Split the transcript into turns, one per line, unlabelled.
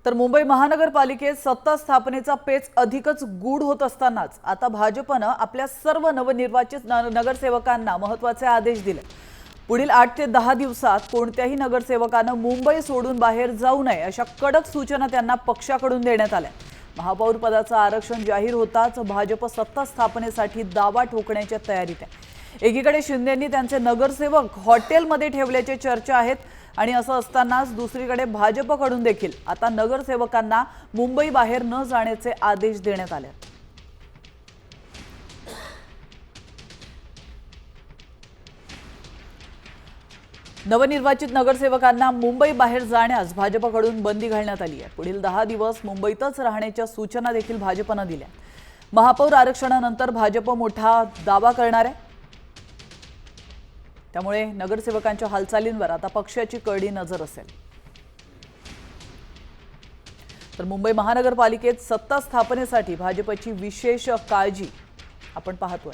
तर मुंबई महानगरपालिकेत सत्ता स्थापनेचा पेच अधिकच गूढ होत असतानाच आता भाजपनं आपल्या सर्व नवनिर्वाचित नगरसेवकांना महत्त्वाचे आदेश दिले। पुढील 8 ते 10 दिवसात कोणत्याही नगरसेवकानं मुंबई सोडून बाहेर जाऊ नये अशा कडक सूचना त्यांना पक्षाकडून देण्यात आल्या। महापौर पदाचं आरक्षण जाहीर होताच भाजप सत्ता स्थापनेसाठी दावा ठोकण्याच्या तयारीत आहे। एकीकडे शिंदेंनी त्यांचे नगरसेवक हॉटेलमध्ये ठेवल्याची चर्चा आहेत आणि असं असतानाच दुसरीकडे भाजपकडून देखील आता नगरसेवकांना मुंबई बाहेर न जाण्याचे आदेश देण्यात आले। नवनिर्वाचित नगरसेवकांना मुंबई बाहेर जाण्यास भाजपकडून बंदी घालण्यात आली आहे। पुढील 10 दिवस मुंबईतच राहण्याच्या सूचना देखील भाजपने दिल्या। महापौर आरक्षणानंतर भाजप मोठा दावा करणार आहे, त्यामुळे नगरसेवकांच्या हालचालींवर आता पक्षाची कडी नजर असेल। तर मुंबई महानगरपालिकेत सत्ता स्थापनेसाठी भाजपची विशेष काळजी आपण पाहतोय।